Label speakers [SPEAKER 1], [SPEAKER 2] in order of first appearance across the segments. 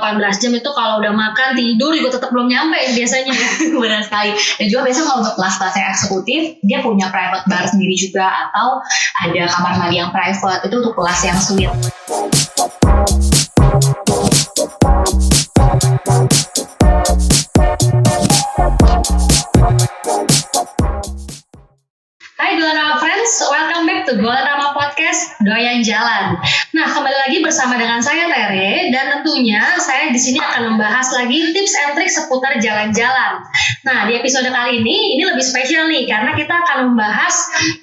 [SPEAKER 1] 18 jam itu kalau udah makan tidur juga tetap belum nyampe biasanya.
[SPEAKER 2] Benar sekali. Dan juga biasanya kalau untuk kelas-kelas yang eksekutif, dia punya private bar sendiri juga, atau ada kamar mandi yang private, itu untuk kelas yang suite.
[SPEAKER 1] Hai Dolarama Friends, welcome back to Dolarama Podcast Doyan Jalan. Nah, kembali lagi bersama dengan saya Tere, dan tentunya saya di sini akan membahas lagi tips and trik seputar jalan-jalan. Nah, di episode kali ini lebih spesial nih, karena kita akan membahas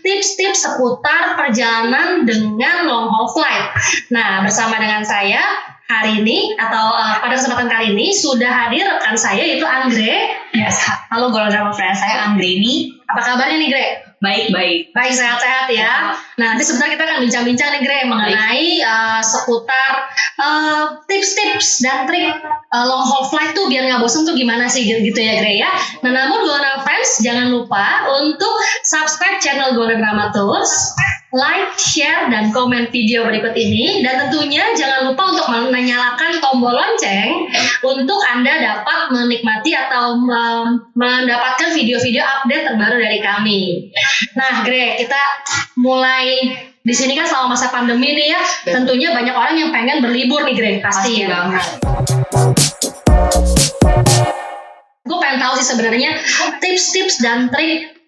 [SPEAKER 1] tips-tips seputar perjalanan dengan long haul flight. Nah, bersama dengan saya hari ini atau pada kesempatan kali ini sudah hadir rekan saya yaitu Anggre.
[SPEAKER 2] Yes. Halo Dolarama Friends, saya Anggre ini.
[SPEAKER 1] Apa kabarnya nih, Gre?
[SPEAKER 2] Baik.
[SPEAKER 1] Baik, sehat-sehat ya. Nah, nanti sebenarnya kita akan bincang-bincang nih, Gre, mengenai seputar tips-tips dan trik long haul flight tuh biar nggak bosan tuh gimana sih gitu ya, Gre ya. Nah, namun Dolarama Friends jangan lupa untuk subscribe channel Dolarama Tours, like, share, dan komen video berikut ini, dan tentunya jangan lupa untuk menyalakan tombol lonceng untuk Anda dapat menikmati atau mendapatkan video-video update terbaru dari kami. Nah, Gre, kita mulai di sini kan selama masa pandemi nih ya, tentunya banyak orang yang pengen berlibur nih, Gre, pasti ya.
[SPEAKER 2] Banget.
[SPEAKER 1] Gue pengen tahu sih sebenarnya tips-tips dan trik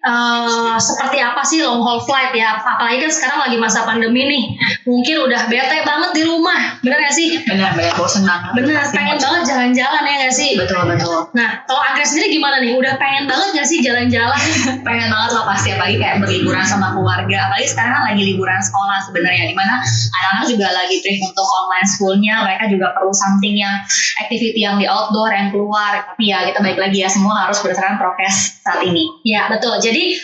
[SPEAKER 1] seperti apa sih long haul flight ya, apalagi kan sekarang lagi masa pandemi nih, mungkin udah bete banget di rumah, bener gak sih?
[SPEAKER 2] Benar, bosan banget.
[SPEAKER 1] Bener, pengen banget jalan-jalan ya gak sih?
[SPEAKER 2] Betul.
[SPEAKER 1] Nah, kalau Anggre sendiri gimana nih? Udah pengen banget gak sih jalan-jalan?
[SPEAKER 2] Pengen banget lah pasti, apalagi kayak berliburan sama keluarga, apalagi sekarang kan lagi liburan sekolah sebenarnya, dimana anak-anak juga lagi trip untuk online schoolnya, mereka juga perlu something yang activity yang di outdoor, yang keluar, tapi ya kita balik lagi ya, semua harus berdasarkan prokes saat ini.
[SPEAKER 1] Ya, betul. Jadi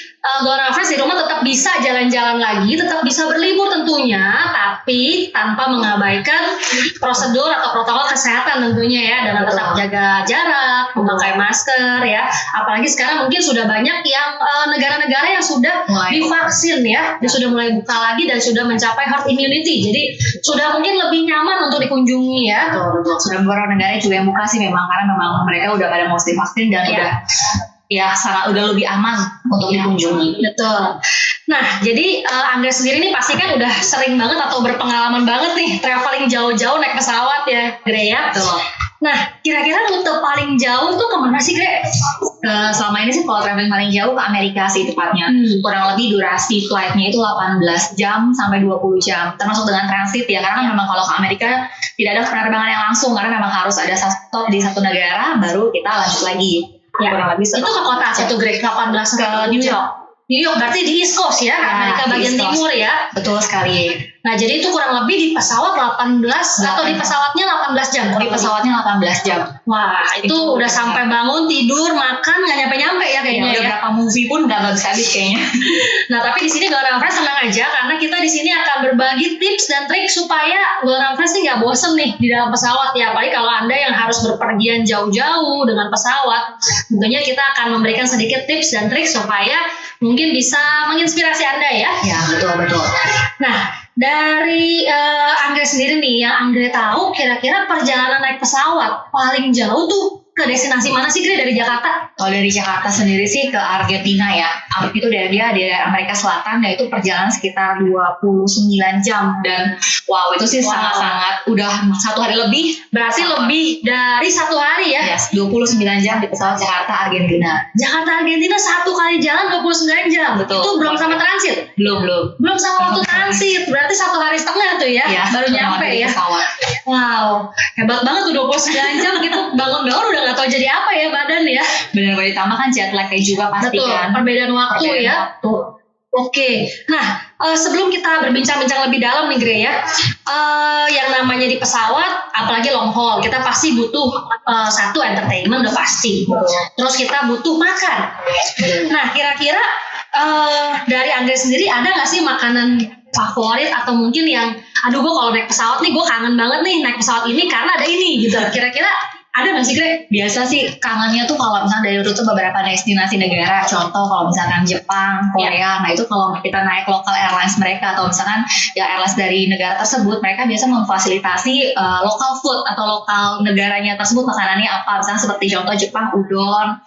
[SPEAKER 1] Dolarama Friends di rumah tetap bisa jalan-jalan lagi, tetap bisa berlibur tentunya, tapi tanpa mengabaikan prosedur atau protokol kesehatan tentunya ya, dengan tetap jaga jarak, memakai masker ya. Apalagi sekarang mungkin sudah banyak yang negara-negara yang sudah divaksin ya, dia sudah mulai buka lagi dan sudah mencapai herd immunity. Jadi sudah mungkin lebih nyaman untuk dikunjungi ya.
[SPEAKER 2] Betul. Sudah beberapa negara juga yang buka sih memang, karena memang mereka udah pada mau divaksin dan udah lebih aman untuk dikunjungi.
[SPEAKER 1] Betul. Nah, jadi Anggre sendiri nih pasti kan udah sering banget atau berpengalaman banget nih traveling jauh-jauh naik pesawat ya, Gre ya.
[SPEAKER 2] Betul.
[SPEAKER 1] Nah, kira-kira rute paling jauh tuh kemana sih, Gre?
[SPEAKER 2] Selama ini sih kalau traveling paling jauh ke Amerika sih tepatnya. Kurang lebih durasi flightnya itu 18 jam sampai 20 jam. Termasuk dengan transit ya, karena kan memang kalau ke Amerika tidak ada penerbangan yang langsung, karena memang harus ada stop di satu negara baru kita lanjut lagi.
[SPEAKER 1] Ya,
[SPEAKER 2] kurang lebih
[SPEAKER 1] itu ke kota satu, Greg, 18 ke New York. New York berarti di East Coast ya, Amerika bagian timur ya.
[SPEAKER 2] Betul sekali.
[SPEAKER 1] Nah, jadi itu kurang lebih di pesawat 18 atau di pesawatnya 18 jam?
[SPEAKER 2] Di pesawatnya 18 jam.
[SPEAKER 1] Wah, itu udah sampai bangun, tidur, makan, nggak nyampe-nyampe ya kayaknya ya.
[SPEAKER 2] Berapa movie pun nggak habis-habis kayaknya.
[SPEAKER 1] Nah, tapi di sini Dolarama Friends senang aja, karena kita di sini akan berbagi tips dan trik supaya Dolarama Friends nggak bosen nih di dalam pesawat ya. Apalagi kalau Anda yang harus berpergian jauh-jauh dengan pesawat, tentunya kita akan memberikan sedikit tips dan trik supaya mungkin bisa menginspirasi Anda ya.
[SPEAKER 2] Ya, betul.
[SPEAKER 1] Nah, dari Anggre sendiri nih, yang Anggre tahu kira-kira perjalanan naik pesawat paling jauh tuh ke destinasi mana sih, Gre, dari Jakarta?
[SPEAKER 2] Kalau dari Jakarta sendiri sih ke Argentina ya. Itu dari Amerika Selatan, yaitu perjalanan sekitar 29 jam. Dan wow, itu sih sangat-sangat udah satu hari lebih.
[SPEAKER 1] Berarti lebih dari satu hari ya?
[SPEAKER 2] Yes, 29 jam di pesawat Jakarta Argentina.
[SPEAKER 1] Jakarta Argentina satu kali jalan 29 jam.
[SPEAKER 2] Betul.
[SPEAKER 1] Itu belum sama transit?
[SPEAKER 2] Belum
[SPEAKER 1] sama waktu transit. Berarti satu hari setengah tuh ya, baru nyampe ya.
[SPEAKER 2] Pesawat.
[SPEAKER 1] Wow, hebat banget tuh 29 jam gitu. Bangun-bangun udah gak tahu jadi apa ya badan ya.
[SPEAKER 2] Benar, ditambah kan jet lag-nya juga pasti.
[SPEAKER 1] Betul,
[SPEAKER 2] kan.
[SPEAKER 1] perbedaan waktu ya. Oke, nah sebelum kita berbincang-bincang lebih dalam nih, Gre ya, yang namanya di pesawat, apalagi long haul, kita pasti butuh satu entertainment udah pasti. Terus kita butuh makan. Nah, kira-kira dari Anggre sendiri ada nggak sih makanan favorit atau mungkin yang, aduh gue kalau naik pesawat nih gue kangen banget nih naik pesawat ini karena ada ini gitu. Kira-kira Ada nggak sih Gre?
[SPEAKER 2] Biasa sih kangennya tuh kalau misalnya dari rute beberapa destinasi negara, contoh kalau misalkan Jepang, Korea, nah itu kalau kita naik lokal airlines mereka atau misalkan ya airlines dari negara tersebut, mereka biasa memfasilitasi lokal food atau lokal negaranya tersebut makanannya apa, misalnya seperti contoh Jepang udon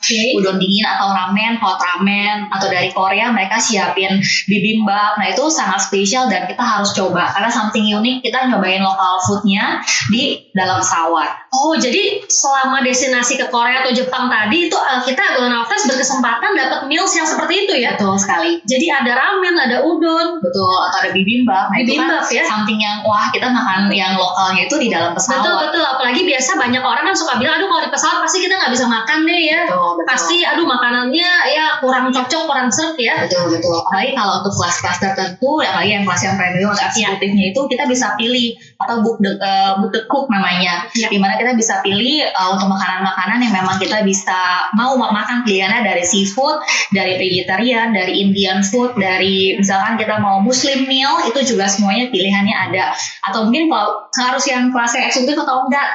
[SPEAKER 2] dingin atau hot ramen, atau dari Korea mereka siapin bibimbap, nah itu sangat spesial dan kita harus coba karena something unik, kita nyobain lokal foodnya di dalam pesawat.
[SPEAKER 1] Oh, jadi selama destinasi ke Korea atau Jepang tadi itu kita Golden Hour Flights berkesempatan dapat meals yang seperti itu ya?
[SPEAKER 2] Betul sekali.
[SPEAKER 1] Jadi ada ramen, ada udon.
[SPEAKER 2] Betul, atau ada bibimbap. Nah,
[SPEAKER 1] Bibimbap
[SPEAKER 2] itu kan
[SPEAKER 1] ya?
[SPEAKER 2] something yang wah kita makan yang lokalnya itu di dalam pesawat.
[SPEAKER 1] Betul. Apalagi biasa banyak orang kan suka bilang, aduh kalau di pesawat pasti kita nggak bisa makan deh ya.
[SPEAKER 2] Betul.
[SPEAKER 1] Pasti aduh makanannya ya kurang cocok, kurang serp ya.
[SPEAKER 2] Betul. Apalagi kalau untuk kelas-kelas tertentu, apalagi yang kelas yang premium atau eksekutifnya itu kita bisa pilih atau book the cook namanya, dimana kita bisa pilih untuk makanan-makanan yang memang kita bisa mau makan, pilihannya dari seafood, dari vegetarian, dari Indian food, dari misalkan kita mau Muslim meal, itu juga semuanya pilihannya ada. Atau mungkin kalau harus yang kelas eksekutif atau enggak,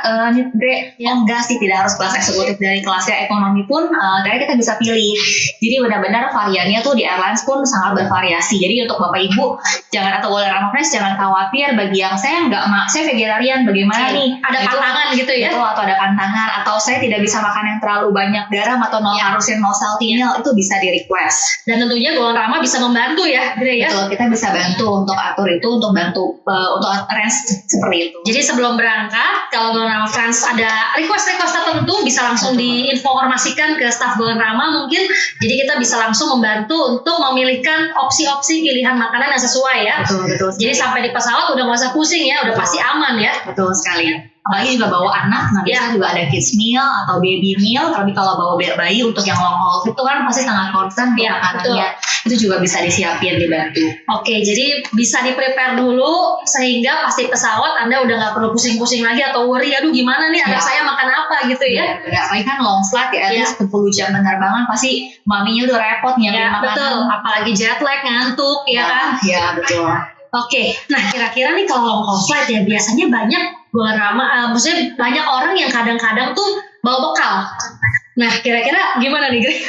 [SPEAKER 2] enggak sih, tidak harus kelas eksekutif, dari kelasnya ekonomi pun dari kita bisa pilih. Jadi benar-benar variannya tuh di airlines pun sangat bervariasi. Jadi untuk Bapak Ibu jangan, atau Golden Hour Flights jangan khawatir bagi yang saya saya vegetarian bagaimana nih,
[SPEAKER 1] ada pantangan gitu ya.
[SPEAKER 2] Betul, atau ada pantangan, atau saya tidak bisa makan yang terlalu banyak garam atau harusnya no salty meal, itu bisa di request.
[SPEAKER 1] Dan tentunya Golden Rama bisa membantu ya, Gre ya.
[SPEAKER 2] Betul, kita bisa bantu untuk atur itu, untuk bantu untuk arrange seperti itu.
[SPEAKER 1] Jadi sebelum berangkat, kalau Golden Rama Friends ada request tertentu bisa langsung diinformasikan ke staf Golden Rama mungkin. Jadi kita bisa langsung membantu untuk memilihkan opsi-opsi pilihan makanan yang sesuai ya.
[SPEAKER 2] Betul.
[SPEAKER 1] Jadi sampai di pesawat udah nggak usah pusing ya, udah pasti aman ya.
[SPEAKER 2] Betul sekali. Apalagi juga bawa anak, nah biasanya juga ada kids meal atau baby meal. Tapi kalau bawa bayi untuk yang long haul itu kan pasti sangat concern makanannya. Itu juga bisa disiapin, dibantu. Oke,
[SPEAKER 1] jadi bisa di-prepare dulu sehingga pasti pesawat Anda udah nggak perlu pusing-pusing lagi atau worry, aduh gimana nih anak saya makan apa gitu ya.
[SPEAKER 2] Apalagi kan long flight ya, at least 10 jam penerbangan pasti maminya udah repot nyiapin makanan.
[SPEAKER 1] Betul, apalagi jet lag, ngantuk ya kan.
[SPEAKER 2] Iya, betul.
[SPEAKER 1] Oke, nah kira-kira nih kalau long haul flight ya biasanya banyak maksudnya banyak orang yang kadang-kadang tuh bawa bekal. Nah, kira-kira gimana nih, Gre?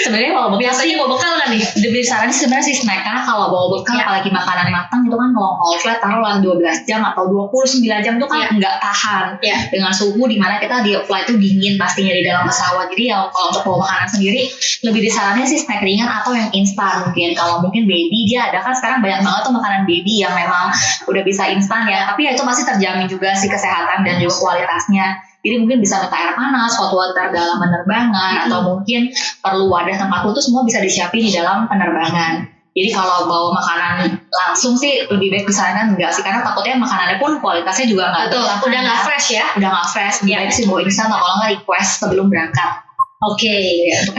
[SPEAKER 2] Sebenarnya bawa bekal,
[SPEAKER 1] biasanya bawa bekal kan nih?
[SPEAKER 2] Lebih saran sebenarnya sih snack, karena kalau bawa bekal apalagi makanan matang itu kan long haul flight taruhlah 12 jam atau 29 jam itu kan nggak tahan dengan suhu dimana kita di flight itu dingin pastinya di dalam pesawat. Jadi ya kalau untuk bawa makanan sendiri lebih disarankan sih snack ringan atau yang instan mungkin. Kalau mungkin baby dia ada kan sekarang banyak banget tuh makanan baby yang memang udah bisa instan ya, tapi ya itu masih terjamin juga sih kesehatan dan juga kualitasnya. Jadi mungkin bisa minta air panas, hot water dalam penerbangan, atau mungkin perlu wadah tempat itu semua bisa disiapin di dalam penerbangan. Jadi kalau bawa makanan langsung sih lebih baik misalnya enggak sih, karena takutnya makanannya pun kualitasnya juga nggak
[SPEAKER 1] udah nggak fresh ya.
[SPEAKER 2] Udah nggak fresh, lebih baik sih bawa instan atau kalau nggak request sebelum berangkat.
[SPEAKER 1] Oke,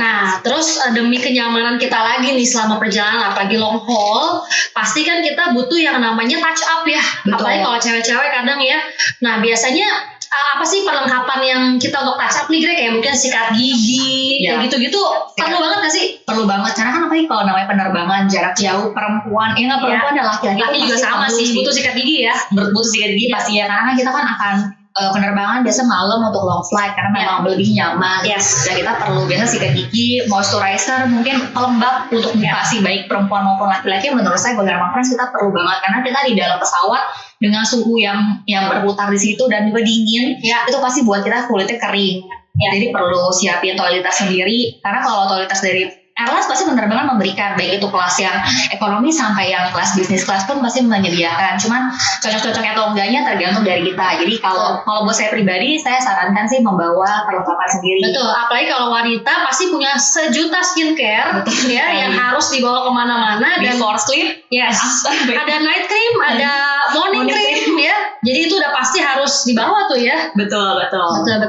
[SPEAKER 1] nah terus demi kenyamanan kita lagi nih selama perjalanan apalagi long haul, pasti kan kita butuh yang namanya touch up ya.
[SPEAKER 2] Betul.
[SPEAKER 1] Apalagi kalau cewek-cewek kadang ya. Nah biasanya apa sih perlengkapan yang kita untuk touch up nih, Gre? Kayak mungkin sikat gigi, kayak gitu-gitu perlu banget gak sih?
[SPEAKER 2] Perlu banget, karena kan apalagi kalau namanya penerbangan jarak jauh, perempuan dan laki-laki
[SPEAKER 1] juga sama sih, butuh sikat gigi ya.
[SPEAKER 2] Butuh sikat gigi pasti ya, karena kan kita kan akan penerbangan biasa malam untuk long flight karena memang lebih nyaman. Dan kita perlu biasa sikat gigi, moisturizer, mungkin pelembab untuk muka sih baik perempuan maupun laki-laki. Menurut saya Golden Hour Friends kita perlu banget karena kita di dalam pesawat dengan suhu yang berputar di situ dan juga dingin, itu pasti buat kita kulitnya kering. Jadi perlu siapin toiletas sendiri, karena kalau toiletas dari airlines pasti penerbangan memberikan, baik itu kelas yang ekonomi sampai yang kelas bisnis kelas pun pasti menyediakan. Cuman cocok-cocoknya atau enggaknya tergantung dari kita. Jadi kalau buat saya pribadi, saya sarankan sih membawa perlengkapan sendiri.
[SPEAKER 1] Betul, apalagi kalau wanita pasti punya sejuta skincare yang harus dibawa kemana-mana. Dan
[SPEAKER 2] before sleep,
[SPEAKER 1] ada night cream, ada morning cream ya. Jadi itu udah pasti harus dibawa tuh ya.
[SPEAKER 2] Betul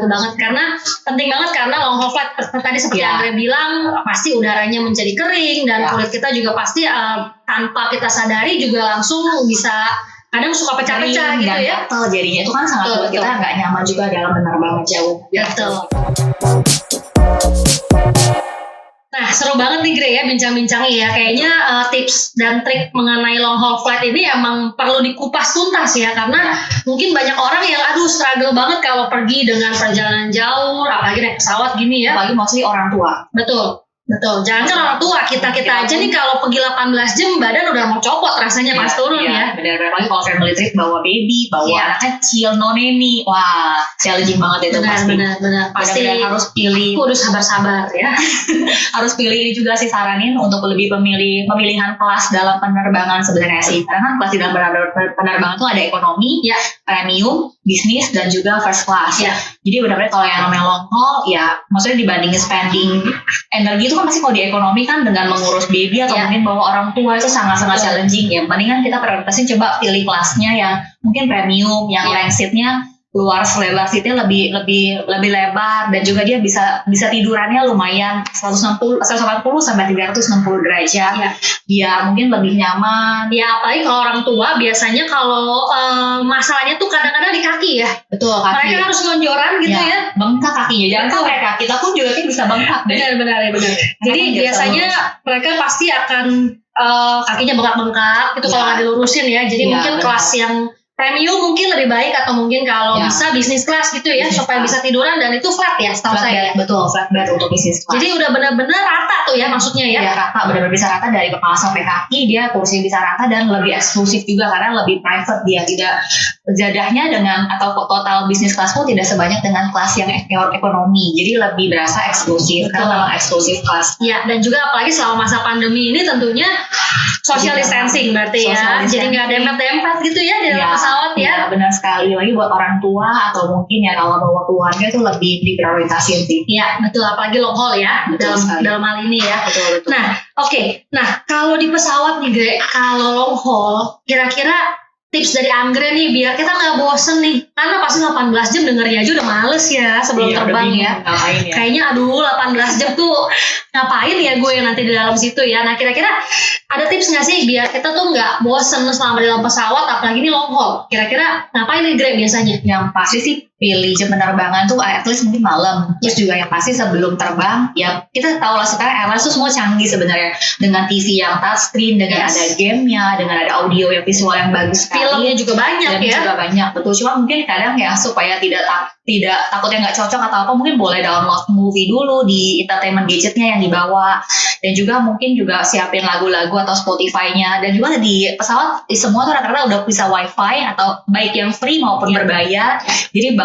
[SPEAKER 1] banget, karena penting banget, karena long haul flight tadi seperti Andre bilang pasti udaranya menjadi kering dan kulit kita juga pasti tanpa kita sadari juga langsung bisa kadang suka pecah-pecah gitu ya.
[SPEAKER 2] Gatal jadinya itu kan sangat buat kita nggak nyaman juga dalam penerbangan jauh.
[SPEAKER 1] Betul. Nah seru banget nih Gre ya bincang-bincangnya ya. Kayaknya tips dan trik mengenai long haul flight ini emang perlu dikupas tuntas ya, karena mungkin banyak orang yang struggle banget kalau pergi dengan perjalanan jauh, apalagi naik pesawat gini ya.
[SPEAKER 2] Apalagi mostly orang tua.
[SPEAKER 1] Betul, jangan kan orang tua, kita aja nih kalau pergi 18 jam badan udah mau copot rasanya pas turun ya.
[SPEAKER 2] Benar-benar, apalagi kalau family trip bawa baby, bawa anak kecil, noneni, wah challenging banget itu pasti.
[SPEAKER 1] Benar. Pasti
[SPEAKER 2] harus pilih.
[SPEAKER 1] Kudu sabar-sabar ya.
[SPEAKER 2] Harus pilih ini juga sih, saranin untuk lebih pemilihan kelas dalam penerbangan sebenarnya sih. Karena kelas di dalam penerbangan itu ada ekonomi, premium, bisnis, dan juga first class.
[SPEAKER 1] Ya.
[SPEAKER 2] Jadi benar-benar kalau yang namanya long haul, ya maksudnya dibandingin spending energi itu kan pasti kalau di ekonomi kan dengan mengurus baby atau mungkin bawa orang tua itu sangat-sangat challenging ya. Mendingan kita prioritasin coba pilih kelasnya yang mungkin premium, yang rank seatnya luar, lebar seatnya lebih lebar, dan juga dia bisa tidurannya lumayan 180 sampai 360 derajat. Biar mungkin lebih nyaman.
[SPEAKER 1] Ya apalagi kalau orang tua biasanya kalau masalahnya tuh kadang-kadang di kaki ya.
[SPEAKER 2] Betul, kaki.
[SPEAKER 1] Mereka harus lonjoran gitu ya.
[SPEAKER 2] Bengkak kakinya. Jangan sampai kita pun juga kan bisa bengkak.
[SPEAKER 1] Benar. Jadi biasanya mereka pasti akan kakinya bengkak-bengkak itu kalau nggak dilurusin ya. Jadi mungkin kelas yang premium mungkin lebih baik, atau mungkin kalau bisa bisnis kelas gitu ya, supaya bisa tiduran dan itu flat ya setahu saya.
[SPEAKER 2] Betul, flat bed untuk bisnis kelas.
[SPEAKER 1] Jadi udah benar-benar rata tuh ya maksudnya ya.
[SPEAKER 2] Ya rata, benar-benar bisa rata dari kepala sampai kaki, dia kursi bisa rata dan lebih eksklusif juga karena lebih private, dia tidak jadahnya dengan atau total bisnis kelas pun tidak sebanyak dengan kelas yang ekonomi. Jadi lebih berasa eksklusif karena memang eksklusif kelas.
[SPEAKER 1] Ya, dan juga apalagi selama masa pandemi ini tentunya social distancing berarti ya. Jadi nggak dempet-dempet gitu ya di dalam pesawat ya.
[SPEAKER 2] Benar sekali, lagi buat orang tua atau mungkin ya kalau bawa keluarga itu lebih diprioritasin sih.
[SPEAKER 1] Ya betul, apalagi long haul ya dalam hal ini ya.
[SPEAKER 2] Betul.
[SPEAKER 1] Nah nah kalau di pesawat nih Gre, kalau long haul kira-kira tips dari Anggre nih biar kita nggak bosen nih, karena pasti 18 jam dengernya aja udah males ya sebelum terbang ya. Kayaknya 18 jam tuh ngapain ya gue nanti di dalam situ ya. Nah kira-kira ada tips nggak sih biar kita tuh nggak bosen selama di dalam pesawat, apalagi ini long haul? Kira-kira ngapain nih Gre biasanya?
[SPEAKER 2] Yang pasti sih pilih jam penerbangan tuh at least mungkin malam. Terus juga yang pasti sebelum terbang, ya kita tahu lah sekarang airlines tuh semua canggih sebenarnya, dengan TV yang touchscreen, dengan ada gamenya, dengan ada audio yang visual yang bagus sekali.
[SPEAKER 1] Filmnya juga banyak
[SPEAKER 2] dan
[SPEAKER 1] ya.
[SPEAKER 2] juga banyak, betul. Cuma mungkin kadang ya supaya tidak takutnya nggak cocok atau apa, mungkin boleh download movie dulu di entertainment gadgetnya yang dibawa, dan juga mungkin juga siapin lagu-lagu atau Spotify-nya. Dan juga di pesawat semua tuh rata-rata udah bisa wifi atau baik yang free maupun berbayar. Jadi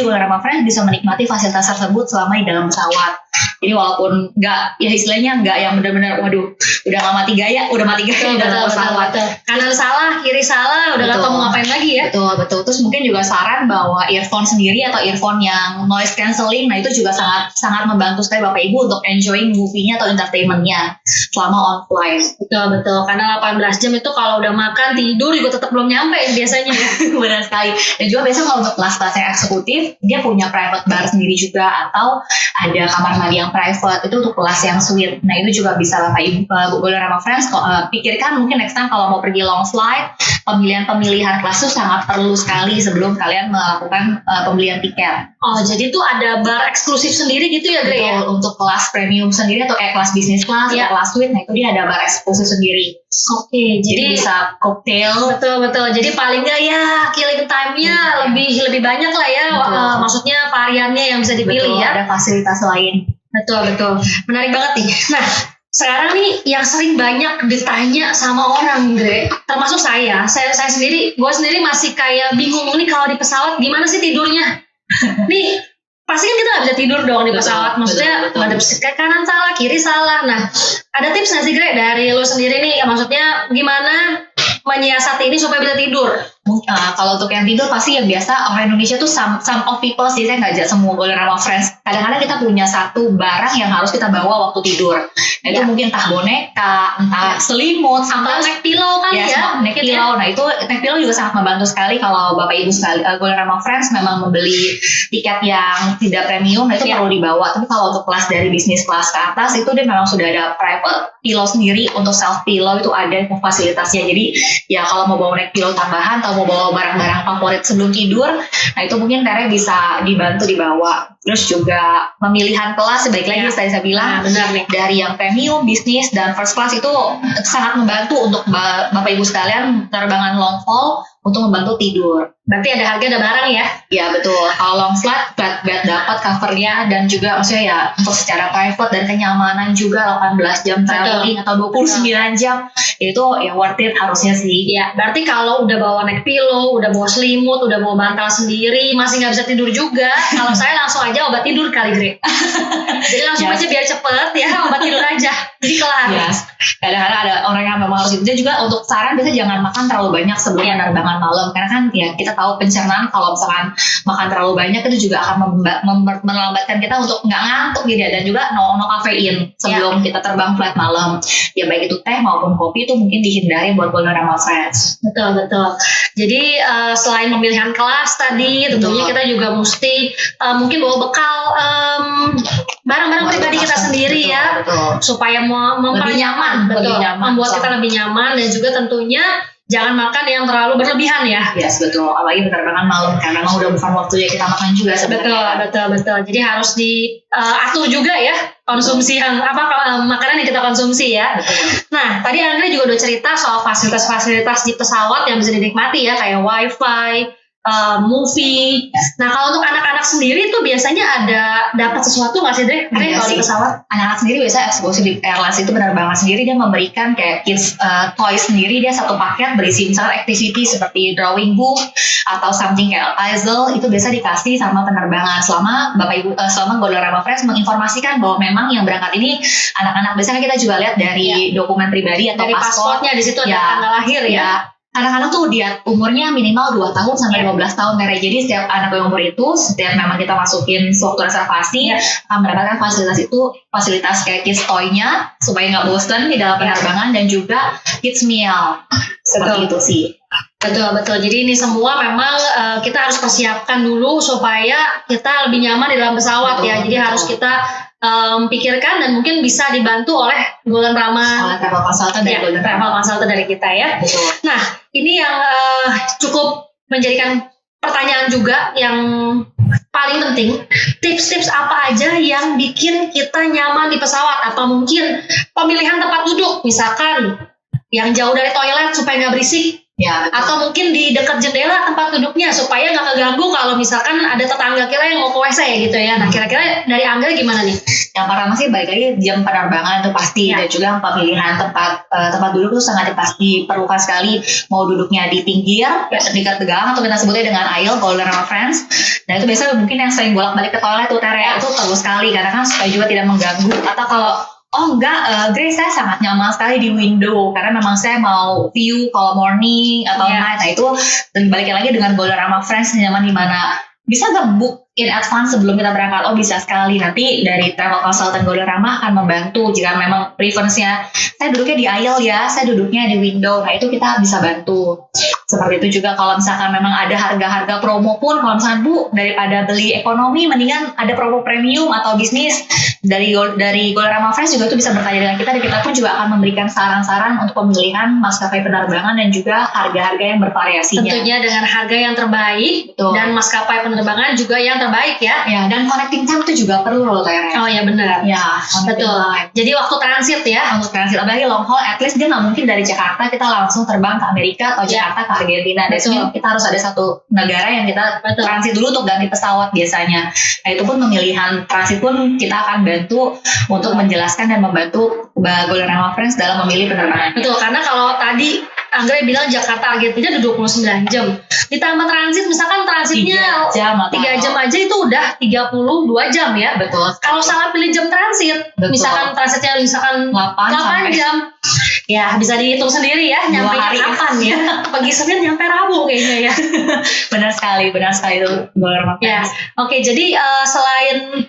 [SPEAKER 2] Golden Rama Friends bisa menikmati fasilitas tersebut selama di dalam pesawat. Jadi walaupun nggak, ya istilahnya nggak yang benar-benar waduh udah nggak mati gaya di dalam pesawat.
[SPEAKER 1] Kanan salah, kiri salah, udah nggak tahu mau ngapain lagi ya.
[SPEAKER 2] Betul. Terus mungkin juga saran bawa earphone sendiri atau earphone yang noise cancelling. Nah itu juga sangat membantu sekali Bapak Ibu untuk enjoying movie-nya atau entertainment-nya selama on flight.
[SPEAKER 1] Betul. Karena 18 jam itu kalau udah makan tidur juga tetap belum nyampe biasanya ya.
[SPEAKER 2] Benar sekali. Dan juga biasanya kalau untuk kelas-kelas yang eksekutif, dia punya private bar sendiri juga, atau ada kamar mandi yang private, itu untuk kelas yang suite. Nah itu juga bisa Bapak Ibu Golden Rama Friends pikirkan mungkin next time kalau mau pergi long flight, pemilihan kelas itu sangat perlu sekali sebelum kalian melakukan pembelian tiket.
[SPEAKER 1] Oh jadi itu ada bar eksklusif sendiri gitu ya Gre ya?
[SPEAKER 2] Untuk kelas premium sendiri atau kayak kelas bisnis kelas atau kelas suite, nah itu dia ada bar eksklusif sendiri.
[SPEAKER 1] Oke, jadi
[SPEAKER 2] bisa cocktail.
[SPEAKER 1] Betul. Jadi paling nggak ya killing time-nya lebih banyak lah ya. Maksudnya variannya yang bisa dipilih ya.
[SPEAKER 2] Ada fasilitas lain.
[SPEAKER 1] Betul. Menarik banget nih. Nah, sekarang nih yang sering banyak ditanya sama orang Gre, termasuk saya sendiri, gue sendiri masih kayak bingung nih kalau di pesawat gimana sih tidurnya. Nih pasti kan kita nggak bisa tidur dong di pesawat, maksudnya ada kanan salah, kiri salah. Nah ada tips nggak sih Gre dari lo sendiri nih, maksudnya gimana menyiasati ini supaya bisa tidur?
[SPEAKER 2] Kalau untuk yang tidur pasti yang biasa orang Indonesia tuh some of people sih, saya ngajak semua Golden Rama Friends, kadang-kadang kita punya satu barang yang harus kita bawa waktu tidur. Nah itu mungkin entah boneka, entah selimut,
[SPEAKER 1] atau neck pillow kan ya?
[SPEAKER 2] Neck pillow. Nah itu neck pillow juga sangat membantu sekali kalau Bapak Ibu Golden Rama Friends memang membeli tiket yang tidak premium. Nah itu perlu dibawa. Tapi kalau untuk kelas dari bisnis kelas ke atas itu dia memang sudah ada private pillow sendiri, untuk self pillow itu ada fasilitasnya. Jadi ya kalau mau bawa neck pillow tambahan atau atau mau bawa barang-barang favorit sebelum tidur, nah itu mungkin Tere bisa dibantu dibawa. Terus juga pemilihan kelas, sebaik lagi tadi saya bilang,
[SPEAKER 1] benar nih.
[SPEAKER 2] dari yang premium, bisnis, dan first class itu sangat membantu untuk Bapak Ibu sekalian penerbangan long haul untuk membantu tidur.
[SPEAKER 1] Berarti ada harga ada barang ya?
[SPEAKER 2] Ya betul. Kalau long flight bed dapat covernya, dan juga maksudnya ya untuk secara private dan kenyamanan juga 18 jam traveling atau 29 jam itu ya worth it harusnya sih.
[SPEAKER 1] Ya, berarti kalau udah bawa neck pillow, udah bawa selimut, udah bawa bantal sendiri, masih nggak bisa tidur juga, kalau saya langsung aja obat tidur kali Gre. Jadi langsung aja biar cepet ya, obat tidur aja. Jadi kelar.
[SPEAKER 2] Yes. Kadang-kadang ada orang yang memang harus itu. Dan juga untuk saran biasanya jangan makan terlalu banyak sebelum penerbangan malam, karena kan ya kita tahu pencernaan kalau misalkan makan terlalu banyak itu juga akan melambatkan kita untuk nggak ngantuk gitu ya. Dan juga no kafein sebelum kita terbang flight malam. Ya baik itu teh maupun kopi itu mungkin dihindari buat Golorama Friends.
[SPEAKER 1] Betul. Jadi selain pemilihan kelas tadi, tentunya kita juga mesti mungkin bawa bekal barang-barang pribadi kita sendiri ya, supaya mempernyaman, membuat kita lebih nyaman, dan juga tentunya jangan makan yang terlalu berlebihan ya.
[SPEAKER 2] Yes, betul. Apalagi penerbangan malam karena memang udah bukan waktunya kita makan juga sebenarnya.
[SPEAKER 1] Betul. Jadi harus diatur juga ya konsumsi yang makanan yang kita konsumsi ya.
[SPEAKER 2] Betul.
[SPEAKER 1] Nah, tadi Anggra juga udah cerita soal fasilitas-fasilitas di pesawat yang bisa dinikmati ya, kayak wifi, movie. Nah, kalau untuk anak-anak sendiri tuh biasanya ada dapat sesuatu nggak sih Dre? Kalau di pesawat?
[SPEAKER 2] Anak-anak sendiri biasa eksekusi di airlines itu penerbangan sendiri dia memberikan kayak kids toys sendiri, dia satu paket berisi misalnya activity seperti drawing book atau something kayak puzzle, itu biasa dikasih sama penerbangan selama Bapak Ibu selama Golorama Friends menginformasikan bahwa memang yang berangkat ini anak-anak. Biasanya kita juga lihat dari dokumen pribadi atau
[SPEAKER 1] dari pasportnya, di situ ada tanggal lahir ya.
[SPEAKER 2] Anak-anak tuh dia umurnya minimal 2 tahun sampai 15 tahun Tere. Jadi setiap anak yang umur itu, setiap memang kita masukin sewaktu reservasi akan mendapatkan fasilitas kayak kids toy-nya supaya nggak bosan di dalam penerbangan, dan juga kids meal seperti itu sih.
[SPEAKER 1] Betul. Jadi ini semua memang kita harus persiapkan dulu supaya kita lebih nyaman di dalam pesawat ya. Jadi harus kita pikirkan, dan mungkin bisa dibantu oleh Golorama
[SPEAKER 2] travel consultant
[SPEAKER 1] dari kita ya.
[SPEAKER 2] Betul.
[SPEAKER 1] Nah, ini yang cukup menjadikan pertanyaan juga yang paling penting, tips-tips apa aja yang bikin kita nyaman di pesawat? Apa mungkin pemilihan tempat duduk, misalkan yang jauh dari toilet supaya nggak berisik?
[SPEAKER 2] Ya,
[SPEAKER 1] atau mungkin di dekat jendela tempat duduknya supaya nggak keganggu kalau misalkan ada tetangga kita yang mau ke WC gitu ya. Nah, kira-kira dari Angga gimana nih?
[SPEAKER 2] Yang pertama sih balik lagi jam penerbangan itu pasti, dan juga pemilihan tempat duduk itu sangat diperlukan sekali. Mau duduknya di pinggir, dekat tegang, atau kita sebutnya dengan aisle, Golorama Friends. Dan itu biasanya mungkin yang sering bolak-balik ke toilet tuh Tere, itu perlu sekali karena kan supaya juga tidak mengganggu. Atau kalau Grace, saya sangat nyaman sekali di window karena memang saya mau view kalau morning atau night. Nah itu balik lagi dengan Golorama Friends, nyaman di mana bisa nggak book in advance sebelum kita berangkat? Bisa sekali. Nanti dari travel consultant Golorama akan membantu jika memang preference-nya saya duduknya di aisle ya, saya duduknya di window. Nah itu kita bisa bantu. Seperti itu juga kalau misalkan memang ada harga-harga promo pun, kalau misalkan Bu daripada beli ekonomi mendingan ada promo premium atau bisnis, dari Golorama Friends juga itu bisa bertanya dengan kita, dan kita pun juga akan memberikan saran-saran untuk pemilihan maskapai penerbangan dan juga harga-harga yang bervariasinya.
[SPEAKER 1] Tentunya dengan harga yang terbaik. Betul. Dan maskapai penerbangan juga yang terbaik ya.
[SPEAKER 2] Ya, dan connecting time itu juga perlu loh Tere.
[SPEAKER 1] Oh ya benar.
[SPEAKER 2] Ya,
[SPEAKER 1] betul. Jadi waktu transit ya.
[SPEAKER 2] Untuk transit, apalagi long haul, at least dia nggak mungkin dari Jakarta kita langsung terbang ke Amerika atau Jakarta ke Argentina. Jadi kita harus ada satu negara yang kita transit dulu untuk ganti pesawat biasanya. Nah itu pun pemilihan transit pun kita akan bantu untuk menjelaskan dan membantu Golorama Friends dalam memilih penerbangan.
[SPEAKER 1] Betul, karena kalau tadi Anggra bilang Jakarta Argentina ada 29 jam. Ditambah transit, misalkan transitnya 3 jam aja itu udah 32 jam ya.
[SPEAKER 2] Betul.
[SPEAKER 1] Kalau salah pilih jam transit, misalkan transitnya 8 jam. Ya bisa dihitung sendiri ya, nyampe kapan ya. Pagi Senin nyampe Rabu kayaknya ya.
[SPEAKER 2] Benar sekali itu Golorama Friends.
[SPEAKER 1] Oke, jadi selain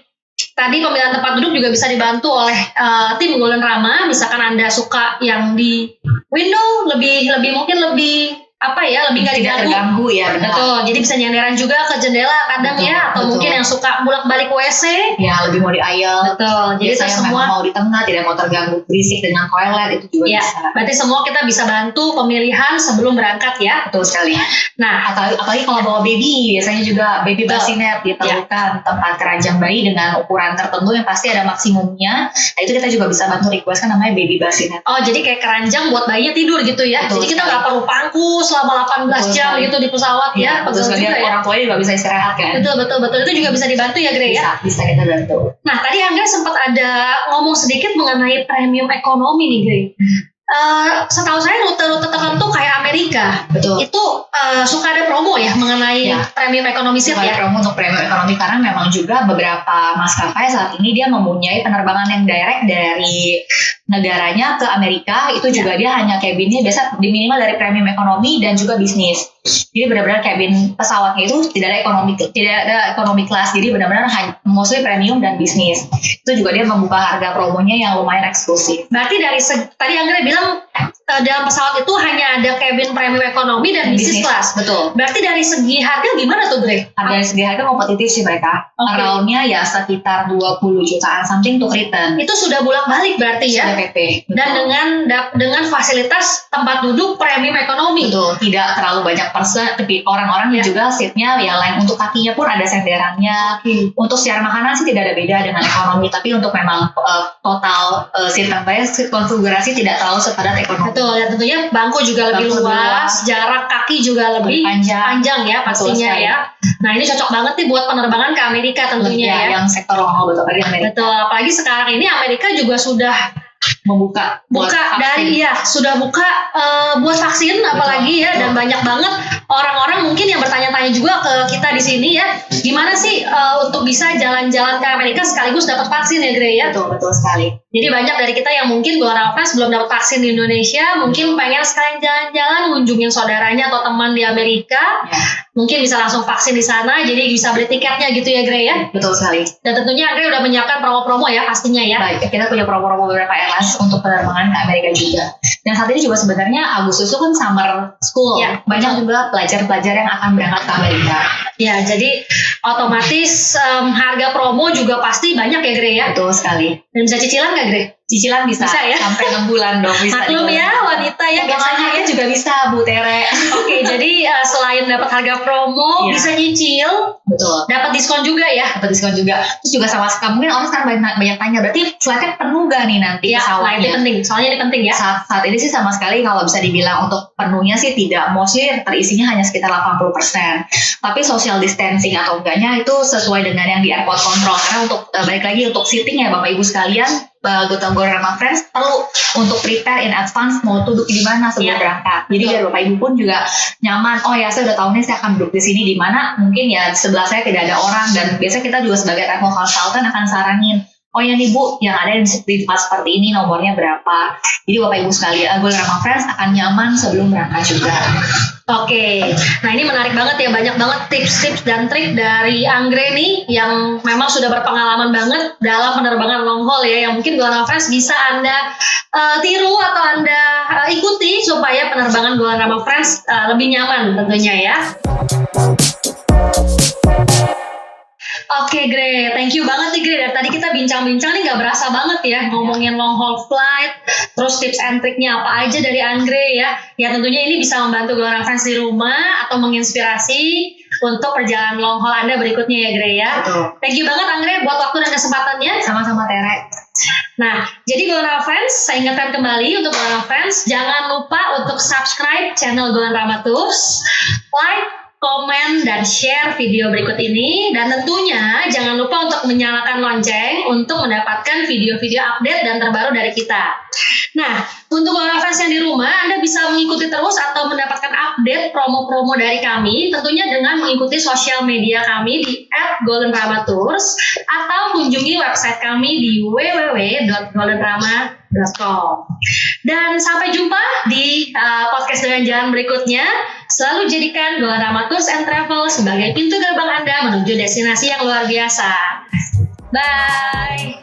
[SPEAKER 1] tadi pemilihan tempat duduk juga bisa dibantu oleh tim Golorama. Misalkan Anda suka yang di window, lebih lebih nggak
[SPEAKER 2] tidak
[SPEAKER 1] diganggu.
[SPEAKER 2] terganggu ya, benar.
[SPEAKER 1] Betul. Jadi bisa nyenderan juga ke jendela kadang
[SPEAKER 2] Betul,
[SPEAKER 1] ya, atau
[SPEAKER 2] betul.
[SPEAKER 1] mungkin yang suka bolak-balik WC.
[SPEAKER 2] Ya, lebih mau di aisle.
[SPEAKER 1] Betul. Jadi
[SPEAKER 2] Biasanya
[SPEAKER 1] semua
[SPEAKER 2] memang mau di tengah, tidak mau terganggu berisik dengan toilet, itu juga
[SPEAKER 1] ya,
[SPEAKER 2] bisa.
[SPEAKER 1] berarti semua kita bisa bantu pemilihan sebelum berangkat ya.
[SPEAKER 2] Betul sekali.
[SPEAKER 1] Nah,
[SPEAKER 2] Apalagi kalau bawa baby, biasanya juga baby bassinet diperlukan tempat keranjang bayi dengan ukuran tertentu yang pasti ada maksimumnya. Nah, itu kita juga bisa bantu request, kan namanya baby bassinet.
[SPEAKER 1] jadi kayak keranjang buat bayinya tidur gitu ya.
[SPEAKER 2] Betul
[SPEAKER 1] Jadi kita
[SPEAKER 2] sekali.
[SPEAKER 1] nggak perlu pangku selama 18
[SPEAKER 2] Betul
[SPEAKER 1] jam
[SPEAKER 2] sekali.
[SPEAKER 1] gitu di pesawat ya.
[SPEAKER 2] Betul
[SPEAKER 1] Pegel
[SPEAKER 2] sekali,
[SPEAKER 1] juga ya.
[SPEAKER 2] orang tuanya juga bisa istirahat kan.
[SPEAKER 1] Betul. Itu juga bisa dibantu ya, Gre ya.
[SPEAKER 2] Bisa kita bantu.
[SPEAKER 1] Nah, tadi Angga sempat ada ngomong sedikit mengenai premium ekonomi nih, Gre. Setahu saya rute-rute tertentu kayak Amerika
[SPEAKER 2] Betul.
[SPEAKER 1] itu suka ada promo ya mengenai premium ekonomi seat
[SPEAKER 2] Ada
[SPEAKER 1] ya.
[SPEAKER 2] promo untuk premium ekonomi karena memang juga beberapa maskapai saat ini dia mempunyai penerbangan yang direct dari negaranya ke Amerika. Itu juga dia hanya cabinnya biasa di minimal dari premium ekonomi dan juga bisnis. Jadi benar-benar cabin pesawatnya itu tidak ada ekonomi kelas. Jadi benar-benar mostly premium dan bisnis. Itu juga dia membuka harga promonya yang lumayan eksklusif.
[SPEAKER 1] Berarti tadi Angga bilang dalam pesawat itu hanya ada cabin premium ekonomi dan bisnis kelas.
[SPEAKER 2] Betul.
[SPEAKER 1] Berarti dari segi harga gimana tuh, Gre?
[SPEAKER 2] Dari segi harga kompetitif sih mereka. Around-nya ya sekitar 20 jutaan something untuk return.
[SPEAKER 1] Itu sudah bolak-balik berarti ya.
[SPEAKER 2] PP.
[SPEAKER 1] Dan dengan fasilitas tempat duduk premium ekonomi.
[SPEAKER 2] Betul. Tidak terlalu banyak person, tapi orang-orang juga seatnya ya lain, untuk kakinya pun ada senderannya. Untuk secara makanan sih tidak ada beda dengan ekonomi, tapi untuk memang total seat tempatnya, seat konfigurasi tidak terlalu sepadat ekonomi.
[SPEAKER 1] Betul, dan tentunya bangku juga lebih luas, jarak kaki juga lebih panjang ya pastinya ya. Nah, ini cocok banget nih buat penerbangan ke Amerika tentunya ya.
[SPEAKER 2] Yang sektor long haul betul,
[SPEAKER 1] Betul, apalagi sekarang ini Amerika juga sudah
[SPEAKER 2] buka
[SPEAKER 1] sudah buka buat vaksin. Betul, apalagi ya. Dan banyak banget orang-orang mungkin yang bertanya-tanya juga ke kita di sini ya, gimana sih untuk bisa jalan-jalan ke Amerika sekaligus dapat vaksin ya, Gre ya.
[SPEAKER 2] Betul sekali.
[SPEAKER 1] Jadi banyak dari kita yang mungkin Go Nafas belum dapat vaksin di Indonesia, mungkin pengen sekalian jalan-jalan ngunjungin saudaranya atau teman di Amerika, mungkin bisa langsung vaksin di sana, jadi bisa beli tiketnya gitu ya, Gre ya.
[SPEAKER 2] Betul sekali.
[SPEAKER 1] Dan tentunya Gre udah menyiapkan promo-promo ya pastinya ya.
[SPEAKER 2] Baik, kita punya promo-promo beberapa airlines untuk penerbangan ke Amerika juga. Dan saat ini juga sebenarnya Agustus itu kan summer school, banyak juga pelajar-pelajar yang akan berangkat ke Amerika.
[SPEAKER 1] Ya, jadi otomatis harga promo juga pasti banyak ya, Gre ya.
[SPEAKER 2] Betul sekali.
[SPEAKER 1] Dan bisa cicilan nggak, Gre?
[SPEAKER 2] Cicilan bisa ya? Sampai 6 bulan dong.
[SPEAKER 1] Maklum ya, wanita ya biasanya
[SPEAKER 2] ya juga bisa, Bu Tere.
[SPEAKER 1] Oke, jadi selain dapat harga promo, bisa nyicil.
[SPEAKER 2] Betul.
[SPEAKER 1] Dapat diskon juga ya?
[SPEAKER 2] Dapat diskon juga. Terus juga sama mungkin orang sekarang banyak tanya, berarti flightnya penuh gak nih nanti pesawatnya?
[SPEAKER 1] Nah, ini penting. Soalnya ini penting ya.
[SPEAKER 2] Saat ini sih sama sekali kalau bisa dibilang untuk penuhnya sih tidak. Mostly terisinya hanya sekitar 80%. Tapi social distancing atau enggaknya itu sesuai dengan yang di airport control. Karena untuk balik lagi untuk seating ya Bapak Ibu sekalian, Go Rama Friends perlu untuk prepare in advance mau duduk di mana sebelum berangkat. Jadi biar Bapak Ibu pun juga nyaman. Oh ya, saya udah tahu nih saya akan duduk di sini di mana. Mungkin ya di sebelah saya tidak ada orang, dan biasanya kita juga sebagai travel consultant akan saranin, oh ya nih Bu, yang ada di tempat seperti ini nomornya berapa. Jadi Bapak Ibu sekalian, Go Rama Friends akan nyaman sebelum berangkat juga.
[SPEAKER 1] Oke, nah ini menarik banget ya, banyak banget tips-tips dan trik dari Anggre nih yang memang sudah berpengalaman banget dalam penerbangan long haul ya, yang mungkin Go Nafas bisa Anda tiru atau Anda ikuti supaya penerbangan Go Nafas lebih nyaman tentunya ya. Oke, Gre, thank you banget nih, Gre. Dari tadi kita bincang-bincang nih gak berasa banget ya ngomongin long haul flight, terus tips and triknya apa aja dari Anggre ya. Ya tentunya ini bisa membantu Go Nafas di rumah atau menginspirasi untuk perjalanan long haul Anda berikutnya ya, Gre ya.
[SPEAKER 2] Betul.
[SPEAKER 1] Thank you banget Anggre buat waktu dan kesempatannya.
[SPEAKER 2] Sama-sama, Tere.
[SPEAKER 1] Nah, jadi Go Fans, saya ingatkan kembali untuk Go Fans, jangan lupa untuk subscribe channel Go Rama Tours, like, komen, dan share video berikut ini. Dan tentunya jangan lupa untuk menyalakan lonceng untuk mendapatkan video-video update dan terbaru dari kita. Nah, untuk fans yang di rumah, Anda bisa mengikuti terus atau mendapatkan update promo-promo dari kami, tentunya dengan mengikuti sosial media kami di @goldenramatours atau kunjungi website kami di www.goldenrama.com. Dan sampai jumpa di podcast dengan jalan berikutnya. Selalu jadikan Golden Rama Tours and Travel sebagai pintu gerbang Anda menuju destinasi yang luar biasa. Bye!